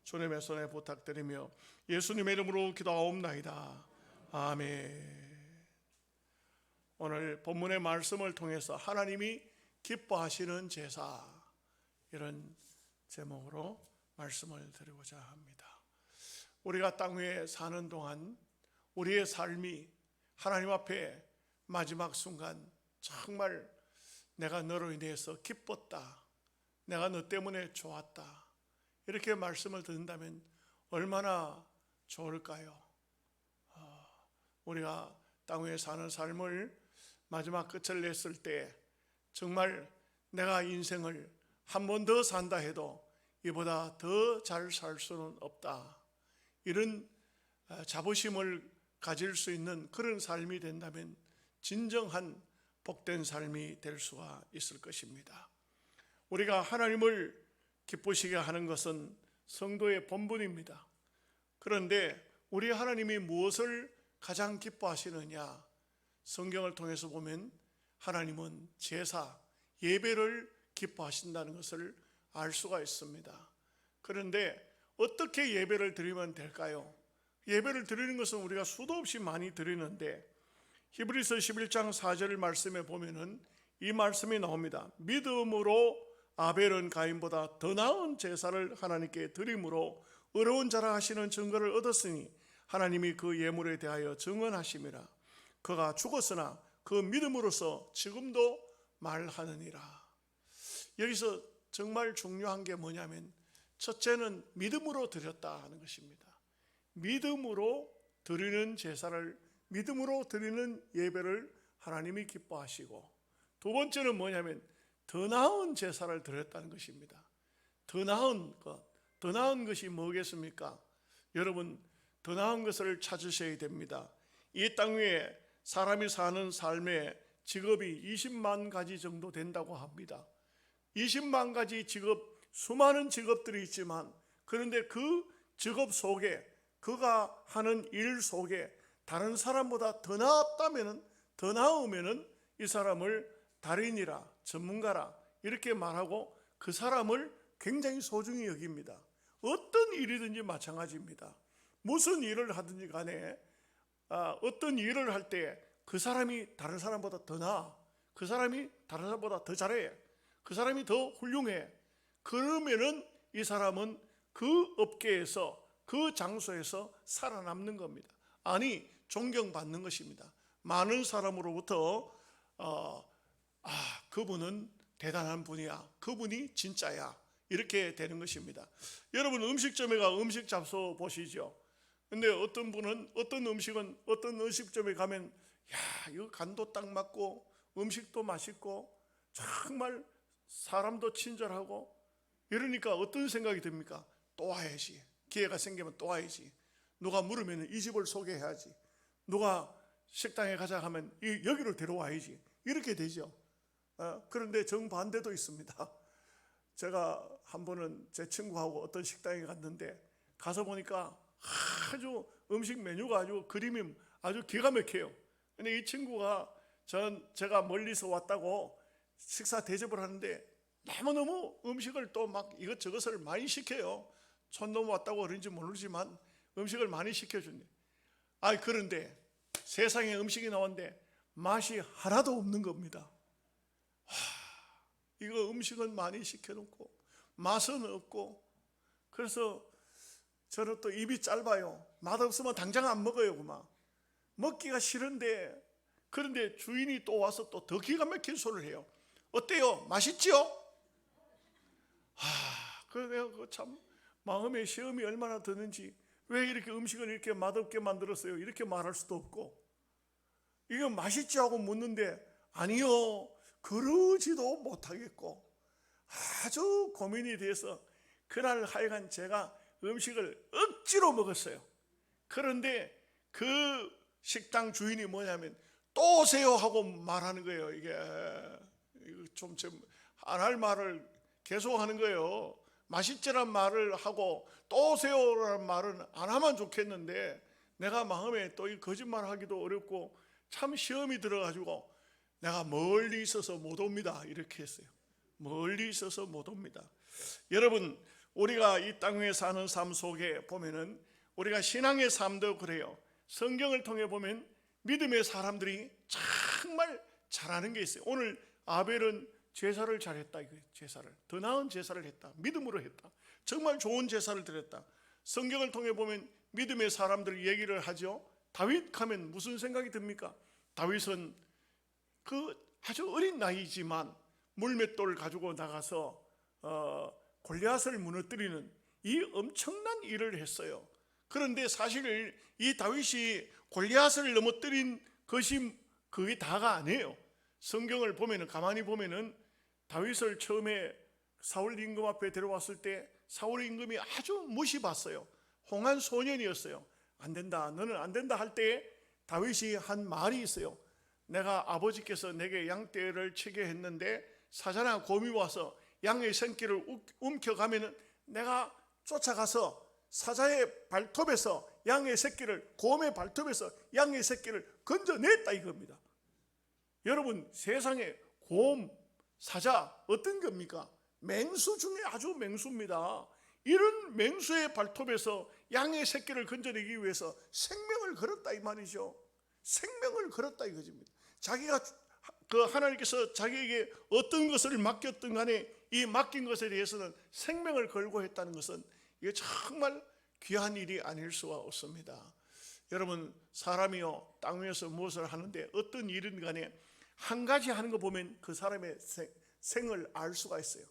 주님의 손에 부탁드리며 예수님의 이름으로 기도하옵나이다. 아멘. 오늘 본문의 말씀을 통해서 하나님이 기뻐하시는 제사, 이런 제목으로 말씀을 드리고자 합니다. 우리가 땅 위에 사는 동안 우리의 삶이 하나님 앞에 마지막 순간 정말 내가 너로 인해서 기뻤다, 내가 너 때문에 좋았다, 이렇게 말씀을 듣는다면 얼마나 좋을까요? 우리가 땅 위에 사는 삶을 마지막 끝을 냈을 때 정말 내가 인생을 한 번 더 산다 해도 이보다 더 잘 살 수는 없다, 이런 자부심을 가질 수 있는 그런 삶이 된다면 진정한 복된 삶이 될 수가 있을 것입니다. 우리가 하나님을 기쁘시게 하는 것은 성도의 본분입니다. 그런데 우리 하나님이 무엇을 가장 기뻐하시느냐? 성경을 통해서 보면 하나님은 제사, 예배를 기뻐하신다는 것을 알 수가 있습니다. 그런데 어떻게 예배를 드리면 될까요? 예배를 드리는 것은 우리가 수도 없이 많이 드리는데 히브리서 11장 4절 말씀에 보면은 이 말씀이 나옵니다. 믿음으로 아벨은 가인보다 더 나은 제사를 하나님께 드림으로 의로운 자라 하시는 증거를 얻었으니 하나님이 그 예물에 대하여 증언하심이라. 그가 죽었으나 그 믿음으로서 지금도 말하느니라. 여기서 정말 중요한 게 뭐냐면 첫째는 믿음으로 드렸다 하는 것입니다. 믿음으로 드리는 제사를, 믿음으로 드리는 예배를 하나님이 기뻐하시고, 두 번째는 뭐냐면 더 나은 제사를 드렸다는 것입니다. 더 나은 것, 더 나은 것이 뭐겠습니까? 여러분, 더 나은 것을 찾으셔야 됩니다. 이 땅 위에 사람이 사는 삶의 직업이 20만 가지 정도 된다고 합니다. 20만 가지 직업, 수많은 직업들이 있지만, 그런데 그 직업 속에, 그가 하는 일 속에 다른 사람보다 더 나았다면은, 더 나으면은 이 사람을 달인이라, 전문가라 이렇게 말하고 그 사람을 굉장히 소중히 여깁니다. 어떤 일이든지 마찬가지입니다. 무슨 일을 하든지 간에 어떤 일을 할 때 그 사람이 다른 사람보다 더 나아, 그 사람이 다른 사람보다 더 잘해, 그 사람이 더 훌륭해, 그러면은 이 사람은 그 업계에서, 그 장소에서 살아남는 겁니다. 아니, 존경받는 것입니다. 많은 사람으로부터 그분은 대단한 분이야, 그분이 진짜야, 이렇게 되는 것입니다. 여러분, 음식점에 가 음식 잡숴 보시죠. 근데 어떤 분은 어떤 음식점에 가면 이거 간도 딱 맞고 음식도 맛있고 정말 사람도 친절하고 이러니까 어떤 생각이 듭니까? 또 와야지, 기회가 생기면 또 와야지, 누가 물으면 이 집을 소개해야지, 누가 식당에 가자 하면 여기로 데려와야지, 이렇게 되죠. 그런데 정반대도 있습니다. 제가 한 번은 제 친구하고 어떤 식당에 갔는데 가서 보니까 아주 음식 메뉴가 아주 그림이 아주 기가 막혀요. 근데 이 친구가 제가 멀리서 왔다고 식사 대접을 하는데 너무너무 음식을 또 막 이것저것을 많이 시켜요. 촌 넘어왔다고 그런지 모르지만 음식을 많이 시켜준대. 그런데 세상에 음식이 나왔는데 맛이 하나도 없는 겁니다. 이거 음식은 많이 시켜놓고 맛은 없고, 그래서 저는 또 입이 짧아요. 맛없으면 당장 안 먹어요. 그만 먹기가 싫은데, 그런데 주인이 또 와서 또 더 기가 막힌 소리를 해요. 어때요? 맛있지요? 그래서 참 마음에 시험이 얼마나 드는지, 왜 이렇게 음식을 이렇게 맛없게 만들었어요? 이렇게 말할 수도 없고, 이거 맛있지 하고 묻는데 아니요, 그러지도 못하겠고, 아주 고민이 돼서 그날 하여간 제가 음식을 억지로 먹었어요. 그런데 그 식당 주인이 뭐냐면 또 오세요 하고 말하는 거예요. 이게 좀 안 할 말을 계속 하는 거예요. 맛있지란 말을 하고 또 오세요라는 말은 안 하면 좋겠는데, 내가 마음에 또 이 거짓말 하기도 어렵고 참 시험이 들어가지고 내가 멀리 있어서 못 옵니다, 이렇게 했어요. 멀리 있어서 못 옵니다. 여러분, 우리가 이 땅에 사는 삶 속에 보면은 우리가 신앙의 삶도 그래요. 성경을 통해 보면 믿음의 사람들이 정말 잘하는 게 있어요. 오늘 아벨은 제사를 잘했다. 제사를 더 나은 제사를 했다. 믿음으로 했다. 정말 좋은 제사를 드렸다. 성경을 통해 보면 믿음의 사람들 얘기를 하죠. 다윗 하면 무슨 생각이 듭니까? 다윗은 그 아주 어린 나이지만 물맷돌을 가지고 나가서 골리앗을 무너뜨리는 이 엄청난 일을 했어요. 그런데 사실 이 다윗이 골리앗을 넘어뜨린 것이 그게 다가 아니에요. 성경을 보면은 가만히 보면은 다윗을 처음에 사울 임금 앞에 데려왔을 때 사울 임금이 아주 무시봤어요. 홍한 소년이었어요. 안 된다, 너는 안 된다 할 때 다윗이 한 말이 있어요. 내가 아버지께서 내게 양떼를 치게 했는데 사자나 곰이 와서 양의 생기를 움켜가면은 내가 쫓아가서 사자의 발톱에서 양의 새끼를, 곰의 발톱에서 양의 새끼를 건져냈다 이겁니다. 여러분, 세상에 곰, 사자 어떤 겁니까? 맹수 중에 아주 맹수입니다. 이런 맹수의 발톱에서 양의 새끼를 건져내기 위해서 생명을 걸었다 이 말이죠. 생명을 걸었다 이거입니다. 자기가 하나님께서 자기에게 어떤 것을 맡겼든 간에 이 맡긴 것에 대해서는 생명을 걸고 했다는 것은 이게 정말 귀한 일이 아닐 수가 없습니다. 여러분, 사람이요 땅 위에서 무엇을 하는데 어떤 일은 간에 한 가지 하는 거 보면 그 사람의 생을 알 수가 있어요.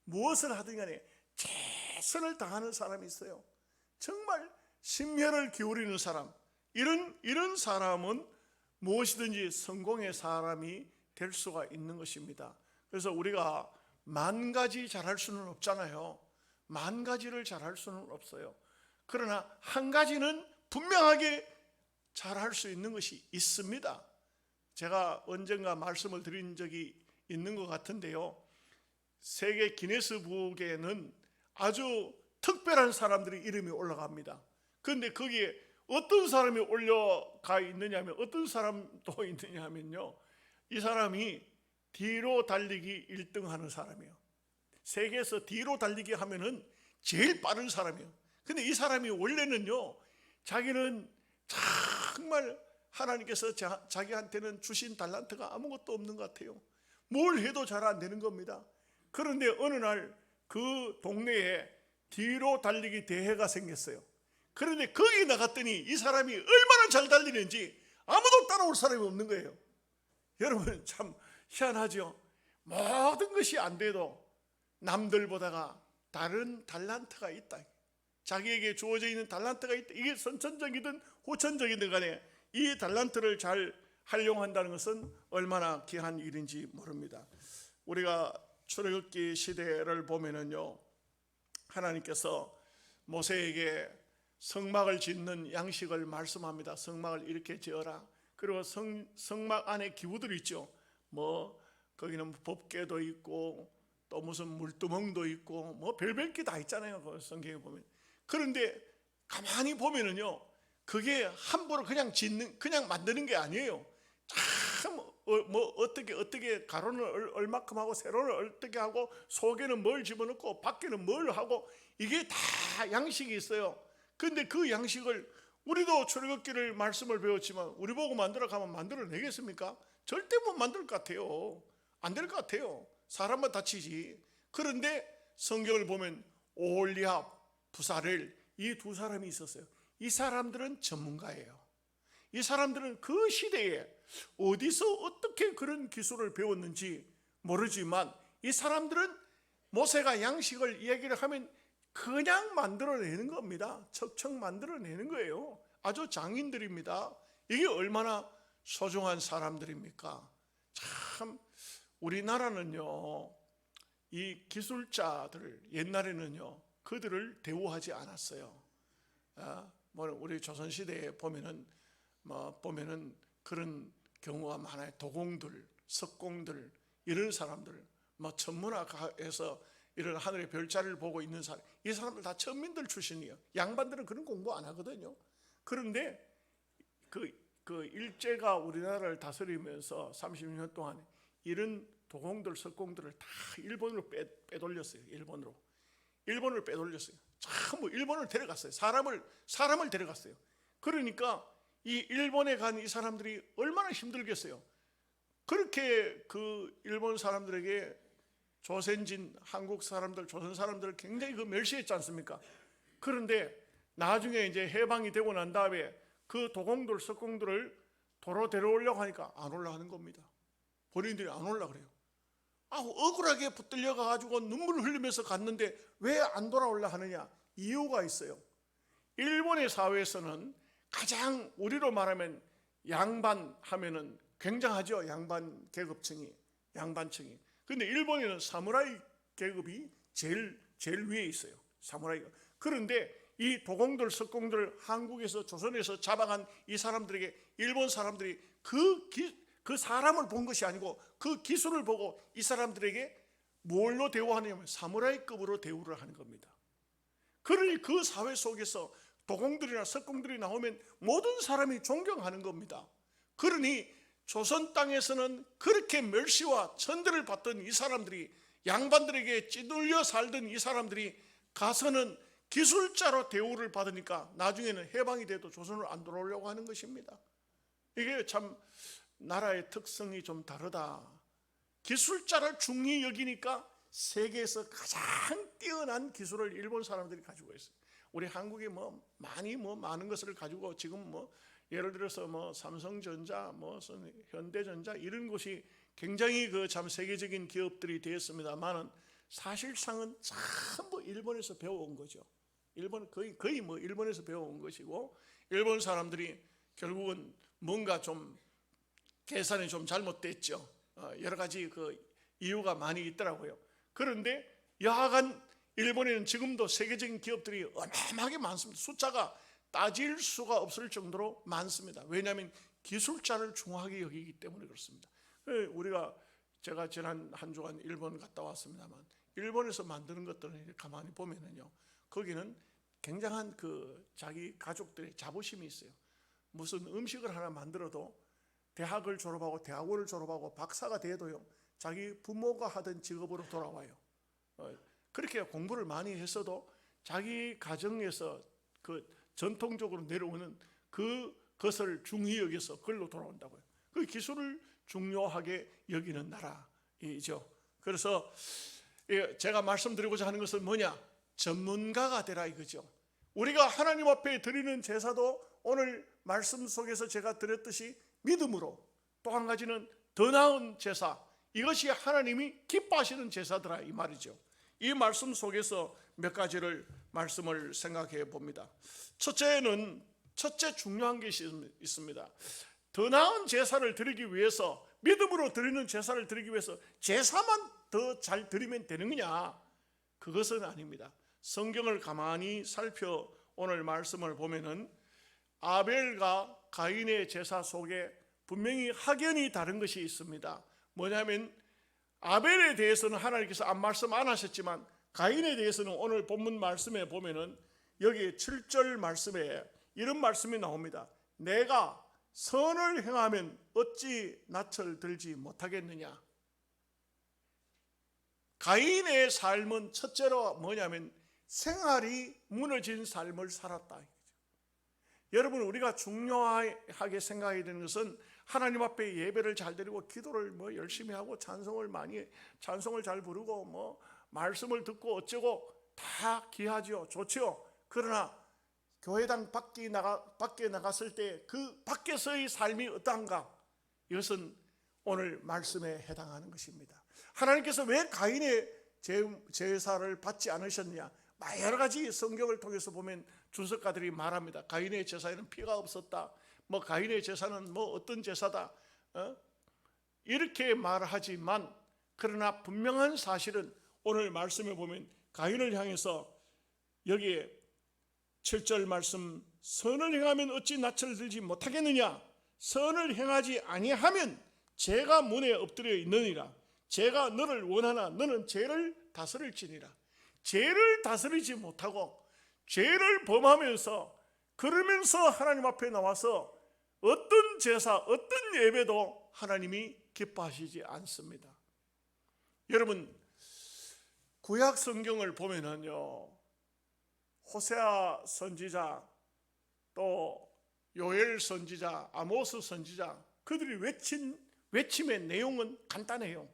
무엇을 하든 간에 최선을 다하는 사람이 있어요. 정말 심혈을 기울이는 사람, 이런 사람은 무엇이든지 성공의 사람이 될 수가 있는 것입니다. 그래서 우리가 만 가지 잘할 수는 없잖아요. 만 가지를 잘할 수는 없어요. 그러나 한 가지는 분명하게 잘할 수 있는 것이 있습니다. 제가 언젠가 말씀을 드린 적이 있는 것 같은데요, 세계 기네스북에는 아주 특별한 사람들의 이름이 올라갑니다. 그런데 거기에 어떤 사람이 올려가 있느냐면, 어떤 사람도 있느냐 하면요, 이 사람이 뒤로 달리기 1등 하는 사람이에요. 세계에서 뒤로 달리기 하면은 제일 빠른 사람이에요. 근데 이 사람이 원래는요, 자기는 정말 하나님께서 자기한테는 주신 달란트가 아무것도 없는 것 같아요. 뭘 해도 잘 안 되는 겁니다. 그런데 어느 날 그 동네에 뒤로 달리기 대회가 생겼어요. 그런데 거기 나갔더니 이 사람이 얼마나 잘 달리는지 아무도 따라올 사람이 없는 거예요. 여러분, 참 희한하죠. 모든 것이 안 돼도 남들보다가 다른 달란트가 있다. 자기에게 주어져 있는 달란트가 있다. 이게 선천적이든 후천적이든 간에 이 달란트를 잘 활용한다는 것은 얼마나 귀한 일인지 모릅니다. 우리가 출애굽기 시대를 보면은요, 하나님께서 모세에게 성막을 짓는 양식을 말씀합니다. 성막을 이렇게 지어라. 그리고 성막 안에 기구들이 있죠. 뭐 거기는 법궤도 있고 또 무슨 물두멍도 있고 뭐 별별 게 다 있잖아요. 그 성경에 보면. 그런데 가만히 보면은요, 그게 함부로 그냥 만드는 게 아니에요. 참 어떻게 가로는 얼마큼 하고 세로는 어떻게 하고 속에는 뭘 집어넣고 밖에는 뭘 하고 이게 다 양식이 있어요. 근데 그 양식을 우리도 출애굽기를 말씀을 배웠지만 우리 보고 만들어 가면 만들어내겠습니까? 절대 못 만들 것 같아요. 안 될 것 같아요. 사람만 다치지. 그런데 성경을 보면 오홀리압, 부사렐, 이 두 사람이 있었어요. 이 사람들은 전문가예요. 이 사람들은 그 시대에 어디서 어떻게 그런 기술을 배웠는지 모르지만 이 사람들은 모세가 양식을 이야기를 하면 그냥 만들어내는 겁니다. 척척 만들어내는 거예요. 아주 장인들입니다. 이게 얼마나 소중한 사람들입니까? 참 우리나라는요, 이 기술자들 옛날에는요 그들을 대우하지 않았어요. 우리 조선시대에 보면은 그런 경우가 많아요. 도공들, 석공들, 이런 사람들, 천문학에서 이런 하늘의 별자리를 보고 있는 사람, 이 사람들 다 천민들 출신이에요. 양반들은 그런 공부 안 하거든요. 그런데 그 일제가 우리나라를 다스리면서 30년 동안 이런 도공들, 석공들을 다 일본으로 빼돌렸어요. 일본으로. 일본을 빼돌렸어요. 전부 일본을 데려갔어요. 사람을 데려갔어요. 그러니까 이 일본에 간 이 사람들이 얼마나 힘들겠어요. 그렇게 그 일본 사람들에게 조선진, 한국 사람들, 조선 사람들을 굉장히 그 멸시했지 않습니까? 그런데 나중에 이제 해방이 되고 난 다음에 그 도공들, 석공들을 도로 데려오려고 하니까 안 올라가는 겁니다. 본인들이 안 올라 그래요. 억울하게 붙들려 가지고 눈물을 흘리면서 갔는데 왜 안 돌아올라 하느냐? 이유가 있어요. 일본의 사회에서는 가장 우리로 말하면 양반 하면은 굉장하죠. 양반 계급층이, 양반층이. 근데 일본에는 사무라이 계급이 제일 위에 있어요. 사무라이가. 그런데 이 도공들, 석공들 한국에서 조선에서 잡아간 이 사람들에게 일본 사람들이 그 사람을 본 것이 아니고 그 기술을 보고 이 사람들에게 뭘로 대우하냐면 사무라이급으로 대우를 하는 겁니다. 그러니 그 사회 속에서 도공들이나 석공들이 나오면 모든 사람이 존경하는 겁니다. 그러니 조선 땅에서는 그렇게 멸시와 천대를 받던 이 사람들이, 양반들에게 찌들려 살던 이 사람들이 가서는 기술자로 대우를 받으니까 나중에는 해방이 돼도 조선을 안 돌아오려고 하는 것입니다. 이게 참 나라의 특성이 좀 다르다. 기술자를 중히 여기니까 세계에서 가장 뛰어난 기술을 일본 사람들이 가지고 있어요. 우리 한국이 많은 것을 가지고 지금 예를 들어서 삼성전자, 현대전자 이런 것이 굉장히 그 참 세계적인 기업들이 되었습니다만은 사실상은 전부 일본에서 배워온 거죠. 일본 거의 일본에서 배워온 것이고, 일본 사람들이 결국은 뭔가 좀 계산이 좀 잘못됐죠. 여러 가지 그 이유가 많이 있더라고요. 그런데 여하간 일본에는 지금도 세계적인 기업들이 어마어마하게 많습니다. 숫자가 따질 수가 없을 정도로 많습니다. 왜냐하면 기술자를 중요하게 여기기 때문에 그렇습니다. 제가 지난 한 주간 일본 갔다 왔습니다만, 일본에서 만드는 것들을 가만히 보면은요, 거기는 굉장한 그 자기 가족들의 자부심이 있어요. 무슨 음식을 하나 만들어도 대학을 졸업하고 대학원을 졸업하고 박사가 돼도요, 자기 부모가 하던 직업으로 돌아와요. 그렇게 공부를 많이 했어도 자기 가정에서 그 전통적으로 내려오는 그것을 중히 여겨서 그걸로 돌아온다고요. 그 기술을 중요하게 여기는 나라이죠. 그래서 제가 말씀드리고자 하는 것은 뭐냐? 전문가가 되라 이거죠. 우리가 하나님 앞에 드리는 제사도 오늘 말씀 속에서 제가 드렸듯이 믿음으로, 또 한 가지는 더 나은 제사, 이것이 하나님이 기뻐하시는 제사더라 이 말이죠. 이 말씀 속에서 몇 가지를 말씀을 생각해 봅니다. 첫째 중요한 것이 있습니다. 더 나은 제사를 드리기 위해서, 믿음으로 드리는 제사를 드리기 위해서 제사만 더 잘 드리면 되는 거냐? 그것은 아닙니다. 성경을 가만히 살펴 오늘 말씀을 보면은 아벨과 가인의 제사 속에 분명히 확연히 다른 것이 있습니다. 뭐냐면 아벨에 대해서는 하나님께서 말씀 안 하셨지만 가인에 대해서는 오늘 본문 말씀에 보면은 여기 7절 말씀에 이런 말씀이 나옵니다. 내가 선을 행하면 어찌 낯을 들지 못하겠느냐. 가인의 삶은 첫째로 뭐냐면 생활이 무너진 삶을 살았다. 여러분, 우리가 중요하게 생각해야 되는 것은 하나님 앞에 예배를 잘 드리고 기도를 열심히 하고 찬송을 잘 부르고 말씀을 듣고 어쩌고 다 귀하죠. 좋죠. 그러나 교회당 밖에 나갔을 때 그 밖에서의 삶이 어떠한가? 이것은 오늘 말씀에 해당하는 것입니다. 하나님께서 왜 가인의 제사를 받지 않으셨느냐? 여러 가지 성경을 통해서 보면 주석가들이 말합니다. 가인의 제사에는 피가 없었다. 가인의 제사는 어떤 제사다. 이렇게 말하지만 그러나 분명한 사실은 오늘 말씀에 보면 가인을 향해서 여기에 7절 말씀, 선을 행하면 어찌 낯을 들지 못하겠느냐? 선을 행하지 아니하면 죄가 문에 엎드려 있느니라. 죄가 너를 원하나 너는 죄를 다스릴지니라. 죄를 다스리지 못하고 죄를 범하면서 그러면서 하나님 앞에 나와서 어떤 제사, 어떤 예배도 하나님이 기뻐하시지 않습니다. 여러분, 구약 성경을 보면은요, 호세아 선지자, 또 요엘 선지자, 아모스 선지자, 그들이 외친 외침의 내용은 간단해요.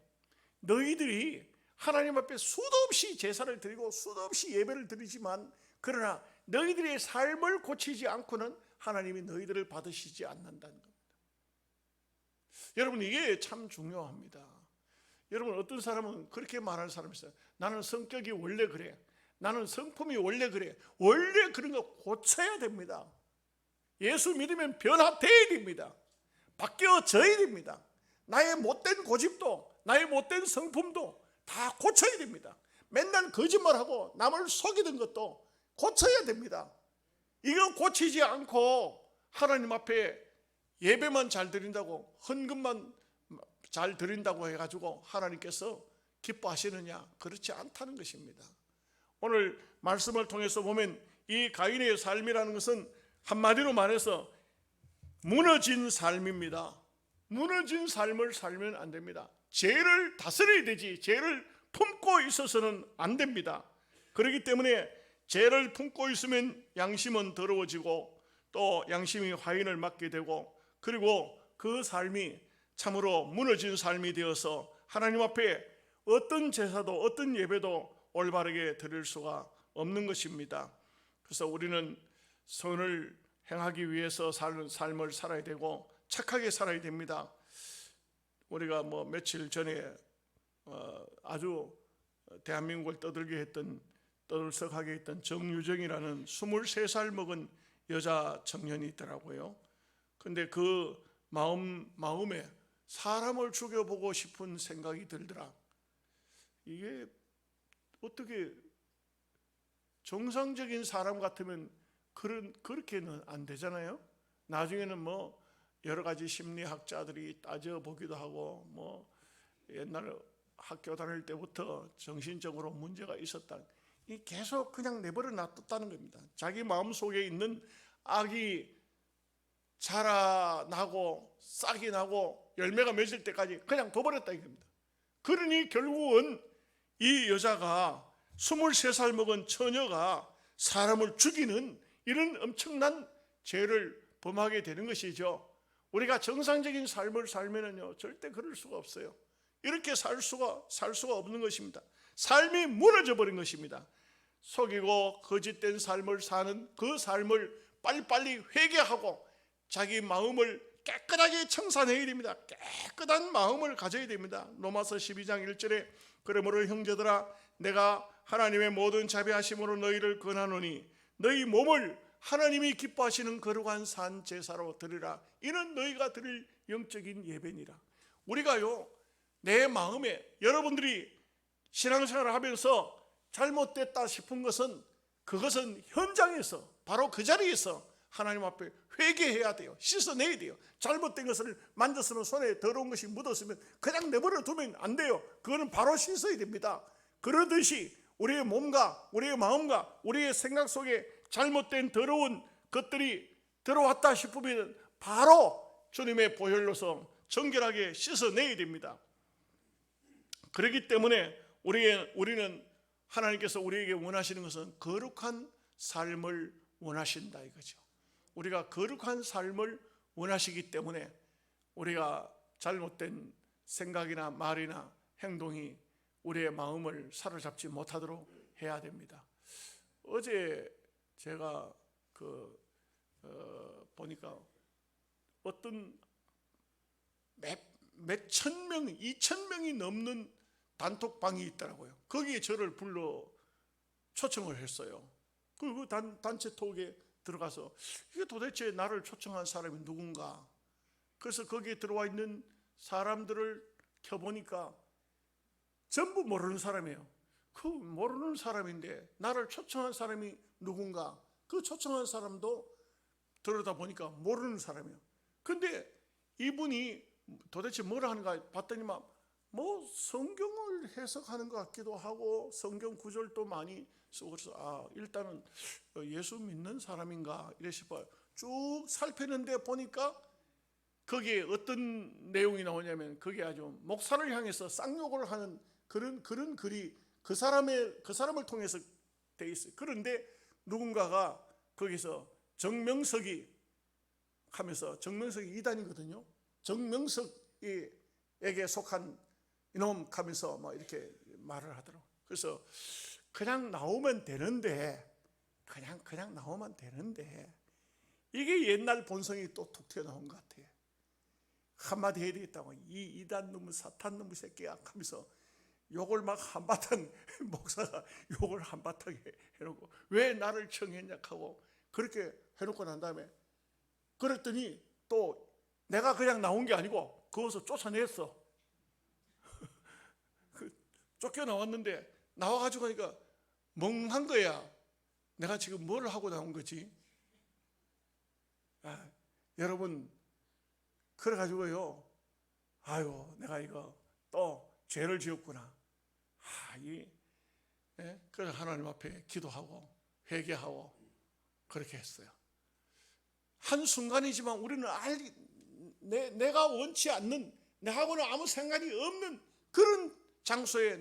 너희들이 하나님 앞에 수도 없이 제사를 드리고 수도 없이 예배를 드리지만, 그러나 너희들의 삶을 고치지 않고는 하나님이 너희들을 받으시지 않는다는 겁니다. 여러분, 이게 참 중요합니다. 여러분, 어떤 사람은 그렇게 말하는 사람이 있어요. 나는 성격이 원래 그래, 나는 성품이 원래 그래. 원래 그런 거 고쳐야 됩니다. 예수 믿으면 변화되어야 됩니다. 바뀌어져야 됩니다. 나의 못된 고집도, 나의 못된 성품도 다 고쳐야 됩니다. 맨날 거짓말하고 남을 속이던 것도 고쳐야 됩니다. 이거 고치지 않고 하나님 앞에 예배만 잘 드린다고, 헌금만 잘 드린다고 해가지고 하나님께서 기뻐하시느냐? 그렇지 않다는 것입니다. 오늘 말씀을 통해서 보면 이 가인의 삶이라는 것은 한마디로 말해서 무너진 삶입니다. 무너진 삶을 살면 안 됩니다. 죄를 다스려야 되지, 죄를 품고 있어서는 안 됩니다. 그렇기 때문에 죄를 품고 있으면 양심은 더러워지고 또 양심이 화인을 맞게 되고, 그리고 그 삶이 참으로 무너진 삶이 되어서 하나님 앞에 어떤 제사도 어떤 예배도 올바르게 드릴 수가 없는 것입니다. 그래서 우리는 선을 행하기 위해서 사는 삶을 살아야 되고 착하게 살아야 됩니다. 우리가 며칠 전에 아주 대한민국을 떠들썩하게 했던 정유정이라는 23살 먹은 여자 청년이 있더라고요. 근데 그 마음에 사람을 죽여보고 싶은 생각이 들더라. 이게 어떻게 정상적인 사람 같으면 그렇게는 안 되잖아요. 나중에는 여러 가지 심리학자들이 따져보기도 하고 옛날 학교 다닐 때부터 정신적으로 문제가 있었다, 계속 그냥 내버려 놔뒀다는 겁니다. 자기 마음속에 있는 악이 자라나고 싹이 나고 열매가 맺을 때까지 그냥 둬버렸다 이겁니다. 그러니 결국은 이 여자가 23살 먹은 처녀가 사람을 죽이는 이런 엄청난 죄를 범하게 되는 것이죠. 우리가 정상적인 삶을 살면은요, 절대 그럴 수가 없어요. 이렇게 살 수가 없는 것입니다. 삶이 무너져 버린 것입니다. 속이고 거짓된 삶을 사는 그 삶을 빨리빨리 회개하고 자기 마음을 깨끗하게 청산해야 됩니다. 깨끗한 마음을 가져야 됩니다. 로마서 12장 1절에 그러므로 형제들아, 내가 하나님의 모든 자비하심으로 너희를 권하노니 너희 몸을 하나님이 기뻐하시는 거룩한 산 제사로 드리라. 이는 너희가 드릴 영적인 예배니라. 우리가요, 내 마음에, 여러분들이 신앙생활을 하면서 잘못됐다 싶은 것은, 그것은 현장에서 바로 그 자리에서 하나님 앞에 회개해야 돼요. 씻어내야 돼요. 잘못된 것을 만졌으면 손에 더러운 것이 묻었으면 그냥 내버려 두면 안 돼요. 그거는 바로 씻어야 됩니다. 그러듯이 우리의 몸과 우리의 마음과 우리의 생각 속에 잘못된 더러운 것들이 들어왔다 싶으면 바로 주님의 보혈로서 정결하게 씻어내야 됩니다. 그렇기 때문에 우리는 하나님께서 우리에게 원하시는 것은 거룩한 삶을 원하신다 이거죠. 우리가 거룩한 삶을 원하시기 때문에 우리가 잘못된 생각이나 말이나 행동이 우리의 마음을 사로잡지 못하도록 해야 됩니다. 어제 제가 보니까 어떤 몇천 명, 2천 명이 넘는 단톡방이 있더라고요. 거기에 저를 불러 초청을 했어요. 그 단체 톡에 들어가서 이게 도대체 나를 초청한 사람이 누군가. 그래서 거기에 들어와 있는 사람들을 켜보니까 전부 모르는 사람이에요. 그 모르는 사람인데 나를 초청한 사람이 누군가. 그 초청한 사람도 들여다보니까 모르는 사람이에요. 근데 이분이 도대체 뭘 하는가 봤더니만 성경을 해석하는 것 같기도 하고 성경 구절도 많이 쓰고, 그래서 일단은 예수 믿는 사람인가 이래 싶어요. 쭉 살피는데 보니까 거기에 어떤 내용이 나오냐면, 그게 아주 목사를 향해서 쌍욕을 하는 그런 글이 그 사람을 통해서 돼 있어요. 그런데 누군가가 거기서 정명석이 하면서, 정명석이 이단이거든요. 정명석에게 속한 이놈 하면서 막 이렇게 말을 하더라고요. 그래서 그냥 나오면 되는데, 그냥 나오면 되는데, 이게 옛날 본성이 또 툭 튀어나온 것 같아요. 한마디 해야 되겠다고, 이 이단 놈의 사탄 놈의 새끼야 하면서 욕을 막 한바탕, 목사가 욕을 한바탕 해놓고 왜 나를 청했냐 하고 그렇게 해놓고 난 다음에, 그랬더니 또 내가 그냥 나온 게 아니고 거기서 쫓아냈어. 쫓겨나왔는데 나와가지고 하니까 멍한 거야. 내가 지금 뭘 하고 나온 거지? 여러분, 그래가지고요, 아유 내가 이거 또 죄를 지었구나. 그래서 하나님 앞에 기도하고 회개하고 그렇게 했어요. 한순간이지만 우리는 내가 원치 않는, 내하고는 아무 상관이 없는 그런 장소에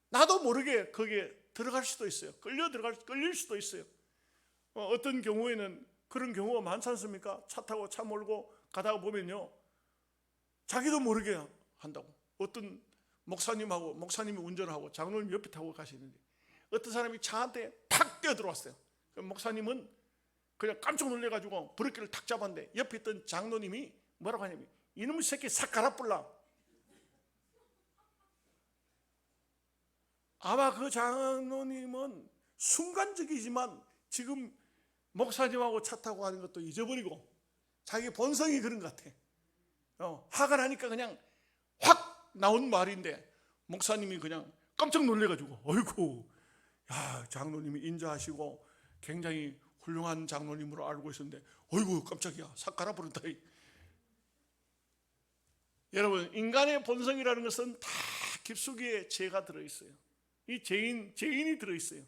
나도 모르게 거기에 들어갈 수도 있어요. 끌릴 수도 있어요. 어떤 경우에는 그런 경우가 많지 않습니까? 차 타고 차 몰고 가다가 보면요, 자기도 모르게 한다고. 어떤 목사님이 운전하고 장로님 옆에 타고 가시는데 어떤 사람이 차한테 탁 뛰어들어왔어요. 목사님은 그냥 깜짝 놀래가지고 브레이크를 탁 잡았는데 옆에 있던 장로님이 뭐라고 하냐면, 이놈의 새끼 싹 갈아뿔라. 아마 그 장로님은 순간적이지만 지금 목사님하고 차 타고 가는 것도 잊어버리고 자기 본성이 그런 것 같아. 화가 나니까 그냥 확 나온 말인데 목사님이 그냥 깜짝 놀래가지고, 어이구, 야, 장로님이 인자하시고 굉장히 훌륭한 장로님으로 알고 있었는데 어이구 깜짝이야, 싹 갈아버린다. 여러분, 인간의 본성이라는 것은 다 깊숙이에 죄가 들어있어요. 이 죄인이 들어있어요.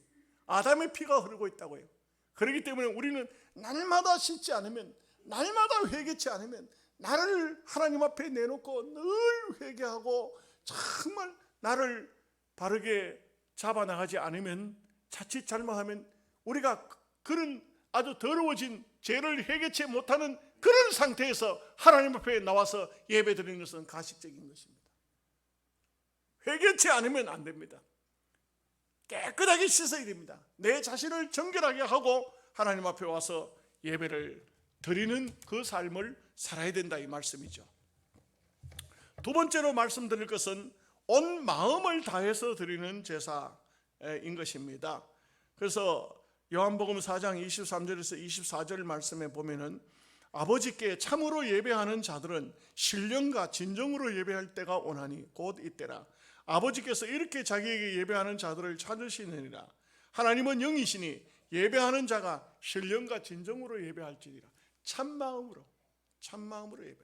아담의 피가 흐르고 있다고요. 그렇기 때문에 우리는 날마다 씻지 않으면, 날마다 회개치 않으면, 나를 하나님 앞에 내놓고 늘 회개하고 정말 나를 바르게 잡아나가지 않으면, 자칫 잘못하면 우리가 그런 아주 더러워진 죄를 회개치 못하는 그런 상태에서 하나님 앞에 나와서 예배드리는 것은 가식적인 것입니다. 회개치 않으면 안 됩니다. 깨끗하게 씻어야 됩니다. 내 자신을 정결하게 하고 하나님 앞에 와서 예배를 드리는 그 삶을 살아야 된다, 이 말씀이죠. 두 번째로 말씀드릴 것은 온 마음을 다해서 드리는 제사인 것입니다. 그래서 요한복음 4장 23절에서 24절 말씀에 보면은, 아버지께 참으로 예배하는 자들은 신령과 진정으로 예배할 때가 오나니 곧 이때라. 아버지께서 이렇게 자기에게 예배하는 자들을 찾으시느니라. 하나님은 영이시니 예배하는 자가 신령과 진정으로 예배할지니라. 참마음으로 예배.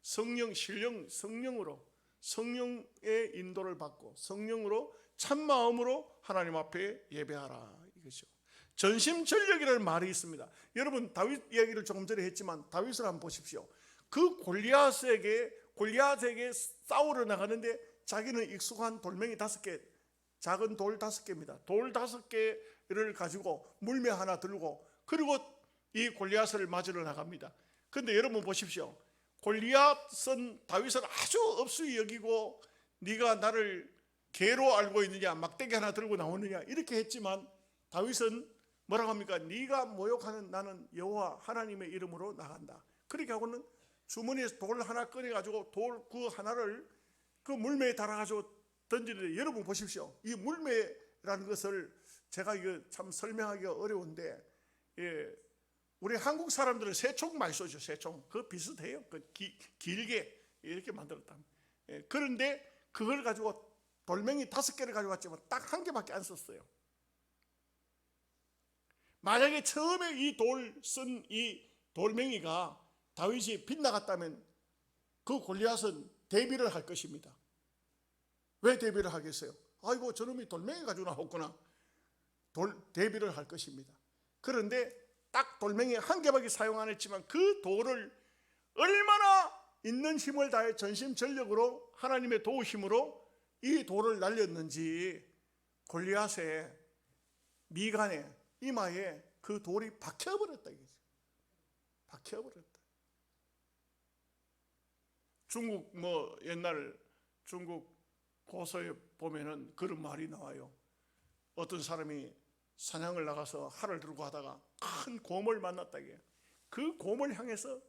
성령으로, 성령의 인도를 받고 성령으로 참마음으로 하나님 앞에 예배하라, 이것이죠. 전심전력이라는 말이 있습니다. 여러분, 다윗 이야기를 조금 전에 했지만 다윗을 한번 보십시오. 그 골리앗에게 싸우러 나가는데 자기는 익숙한 돌멩이 5개, 작은 돌 5개입니다. 돌 5개를 가지고 물매 하나 들고, 그리고 이 골리앗을 맞으러 나갑니다. 그런데 여러분 보십시오. 골리앗은 다윗을 아주 업수히 여기고, 네가 나를 개로 알고 있느냐, 막대기 하나 들고 나오느냐, 이렇게 했지만 다윗은 뭐라고 합니까? 네가 모욕하는 나는 여호와 하나님의 이름으로 나간다. 그렇게 하고는 주머니에서 돌 하나 꺼내가지고 돌 그 하나를 그 물매에 달아가지고 던지는데, 여러분 보십시오. 이 물매라는 것을 제가 이거 참 설명하기가 어려운데, 우리 한국 사람들은 새총 많이 쏘죠. 새총. 그거 비슷해요. 길게 이렇게 만들었다. 그런데 그걸 가지고 돌멩이 5개를 가지고 왔지만 딱 1개밖에 안 썼어요. 만약에 처음에 이 돌멩이가 다윗이 빗나갔다면 그 골리앗은 대비를 할 것입니다. 왜 대비를 하겠어요? 아이고, 저놈이 돌멩이 가지고 나왔구나. 대비를 할 것입니다. 그런데 딱 돌멩이 1개밖에 사용 안 했지만 그 돌을 얼마나 있는 힘을 다해 전심전력으로 하나님의 도우심으로 이 돌을 날렸는지, 골리앗의 미간에 이마에 그 돌이 박혀버렸다 이거지. 박혀버렸다. 중국 옛날 중국 고서에 보면은 그런 말이 나와요. 어떤 사람이 사냥을 나가서 활을 들고 하다가 큰 곰을 만났다 이게. 그 곰을 향해서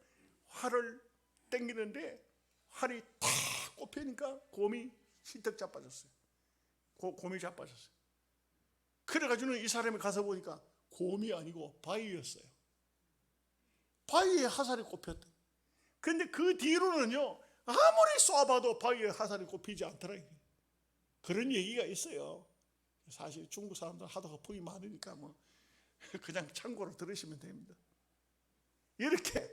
활을 당기는데 활이 탁 꼽히니까 곰이 흰떡 자빠졌어요. 곰이 자빠졌어요. 그래가지고는 이 사람이 가서 보니까 곰이 아니고 바위였어요. 바위에 화살이 꼽혔다. 그런데 그 뒤로는요 아무리 쏴봐도 바위에 화살이 꼽히지 않더라. 그런 얘기가 있어요. 사실 중국 사람들 하도 거품이 많으니까 그냥 참고로 들으시면 됩니다. 이렇게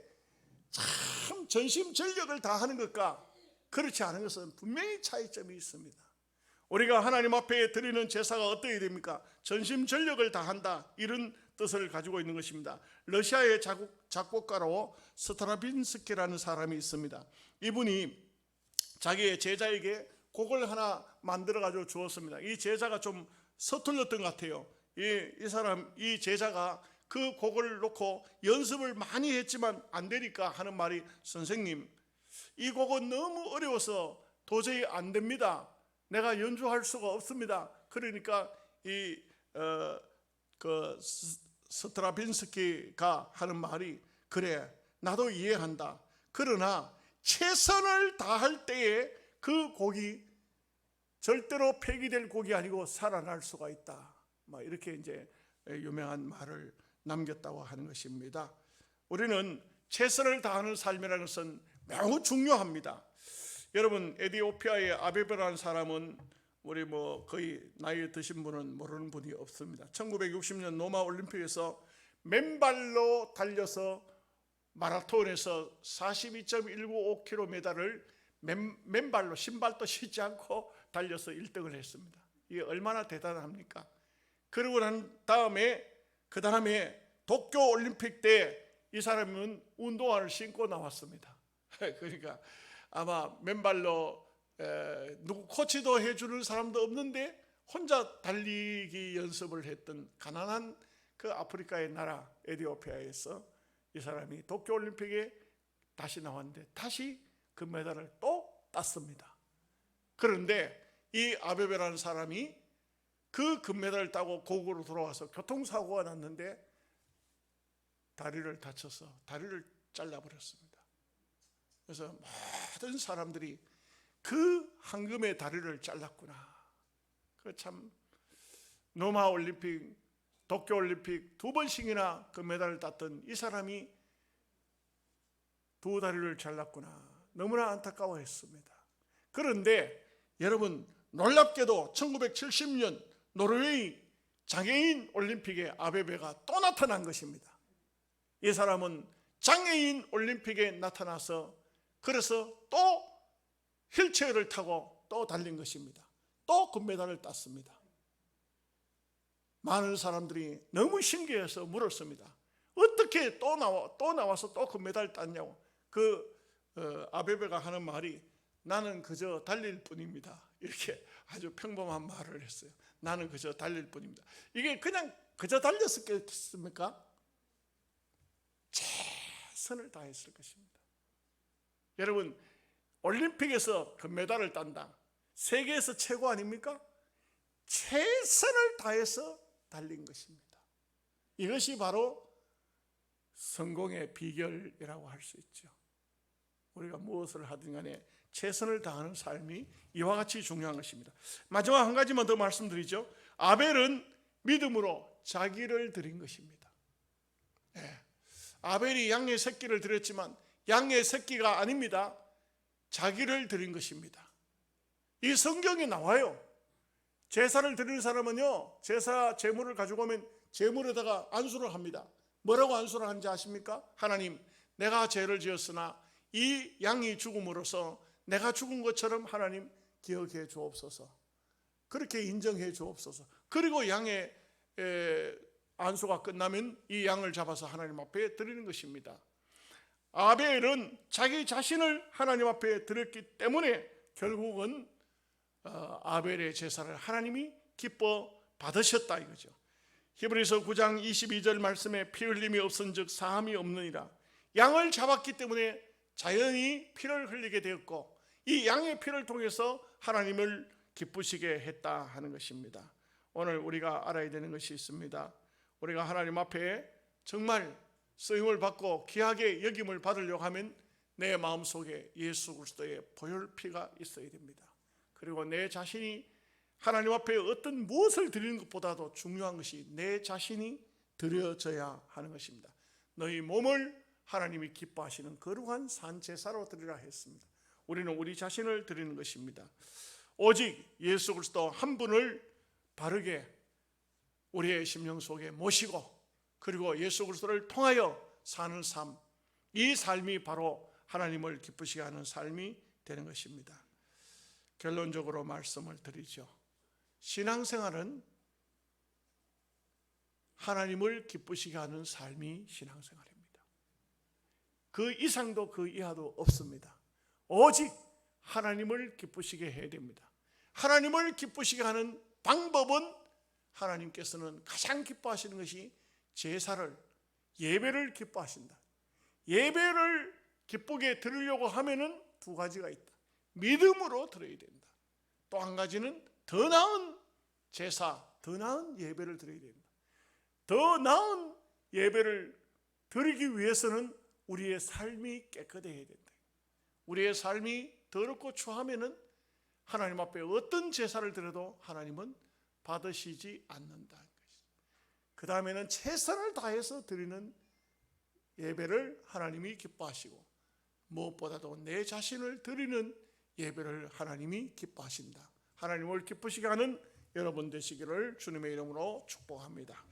참 전심전력을 다하는 것과 그렇지 않은 것은 분명히 차이점이 있습니다. 우리가 하나님 앞에 드리는 제사가 어떻게 됩니까? 전심전력을 다한다, 이런 뜻을 가지고 있는 것입니다. 러시아의 작곡가로 스트라빈스키라는 사람이 있습니다. 이분이 자기의 제자에게 곡을 하나 만들어 가지고 주었습니다. 이 제자가 좀 서툴렀던 것 같아요. 이 제자가 그 곡을 놓고 연습을 많이 했지만 안 되니까 하는 말이, 선생님, 이 곡은 너무 어려워서 도저히 안 됩니다. 내가 연주할 수가 없습니다. 그러니까 스트라빈스키가 하는 말이, 그래, 나도 이해한다. 그러나 최선을 다할 때에 그 곡이 절대로 폐기될 곡이 아니고 살아날 수가 있다. 이렇게 이제 유명한 말을 남겼다고 하는 것입니다. 우리는 최선을 다하는 삶이라는 것은 매우 중요합니다. 여러분, 에티오피아의 아베베라는 사람은 우리 거의 나이 드신 분은 모르는 분이 없습니다. 1960년 로마 올림픽에서 맨발로 달려서 마라톤에서 42.195km를 맨발로, 신발도 신지 않고 달려서 1등을 했습니다. 이게 얼마나 대단합니까? 그러고 난 다음에 그 다음에 도쿄 올림픽 때 이 사람은 운동화를 신고 나왔습니다. 그러니까 아마 맨발로 누구 코치도 해주는 사람도 없는데 혼자 달리기 연습을 했던 가난한 그 아프리카의 나라 에티오피아에서 이 사람이 도쿄올림픽에 다시 나왔는데 다시 금메달을 또 땄습니다. 그런데 이 아베베라는 사람이 그 금메달을 따고 고국으로 돌아와서 교통사고가 났는데 다리를 다쳐서 다리를 잘라버렸습니다. 그래서 모든 사람들이 그 황금의 다리를 잘랐구나. 그 참 로마 올림픽, 도쿄 올림픽 2번씩이나 금메달을 땄던 이 사람이 두 다리를 잘랐구나. 너무나 안타까워했습니다. 그런데 여러분, 놀랍게도 1970년 노르웨이 장애인 올림픽에 아베베가 또 나타난 것입니다. 이 사람은 장애인 올림픽에 나타나서 그래서 또 휠체어를 타고 또 달린 것입니다. 또 금메달을 땄습니다. 많은 사람들이 너무 신기해서 물었습니다. 어떻게 또 나와서 또 금메달을 땄냐고. 아베베가 하는 말이, 나는 그저 달릴 뿐입니다. 이렇게 아주 평범한 말을 했어요. 나는 그저 달릴 뿐입니다. 이게 그냥 그저 달렸었겠습니까? 최선을 다했을 것입니다. 여러분, 올림픽에서 금메달을 딴다. 세계에서 최고 아닙니까? 최선을 다해서 달린 것입니다. 이것이 바로 성공의 비결이라고 할 수 있죠. 우리가 무엇을 하든 간에 최선을 다하는 삶이 이와 같이 중요한 것입니다. 마지막 한 가지만 더 말씀드리죠. 아벨은 믿음으로 자기를 드린 것입니다. 아벨이 양의 새끼를 드렸지만 양의 새끼가 아닙니다. 자기를 드린 것입니다. 이 성경에 나와요. 제사를 드리는 사람은요, 제사 제물을 가지고 오면 제물에다가 안수를 합니다. 뭐라고 안수를 하는지 아십니까? 하나님, 내가 죄를 지었으나 이 양이 죽음으로써 내가 죽은 것처럼 하나님 기억해 주옵소서. 그렇게 인정해 주옵소서. 그리고 양의 안수가 끝나면 이 양을 잡아서 하나님 앞에 드리는 것입니다. 아벨은 자기 자신을 하나님 앞에 드렸기 때문에 결국은 아벨의 제사를 하나님이 기뻐 받으셨다 이거죠. 히브리서 9장 22절 말씀에 피 흘림이 없은즉 사함이 없느니라. 양을 잡았기 때문에 자연히 피를 흘리게 되었고 이 양의 피를 통해서 하나님을 기쁘시게 했다 하는 것입니다. 오늘 우리가 알아야 되는 것이 있습니다. 우리가 하나님 앞에 정말 쓰임을 받고 귀하게 여김을 받으려고 하면 내 마음속에 예수 그리스도의 보혈피가 있어야 됩니다. 그리고 내 자신이 하나님 앞에 어떤 무엇을 드리는 것보다도 중요한 것이 내 자신이 드려져야 하는 것입니다. 너희 몸을 하나님이 기뻐하시는 거룩한 산제사로 드리라 했습니다. 우리는 우리 자신을 드리는 것입니다. 오직 예수 그리스도 한 분을 바르게 우리의 심령 속에 모시고 그리고 예수 그리스도를 통하여 사는 삶, 이 삶이 바로 하나님을 기쁘시게 하는 삶이 되는 것입니다. 결론적으로 말씀을 드리죠. 신앙생활은 하나님을 기쁘시게 하는 삶이 신앙생활입니다. 그 이상도 그 이하도 없습니다. 오직 하나님을 기쁘시게 해야 됩니다. 하나님을 기쁘시게 하는 방법은 하나님께서는 가장 기뻐하시는 것이 제사를, 예배를 기뻐하신다. 예배를 기쁘게 드리려고 하면은 두 가지가 있다. 믿음으로 드려야 된다. 또 한 가지는 더 나은 제사, 더 나은 예배를 드려야 된다. 더 나은 예배를 드리기 위해서는 우리의 삶이 깨끗해야 된다. 우리의 삶이 더럽고 추하면은 하나님 앞에 어떤 제사를 드려도 하나님은 받으시지 않는다. 그 다음에는 최선을 다해서 드리는 예배를 하나님이 기뻐하시고 무엇보다도 내 자신을 드리는 예배를 하나님이 기뻐하신다. 하나님을 기쁘시게 하는 여러분 되시기를 주님의 이름으로 축복합니다.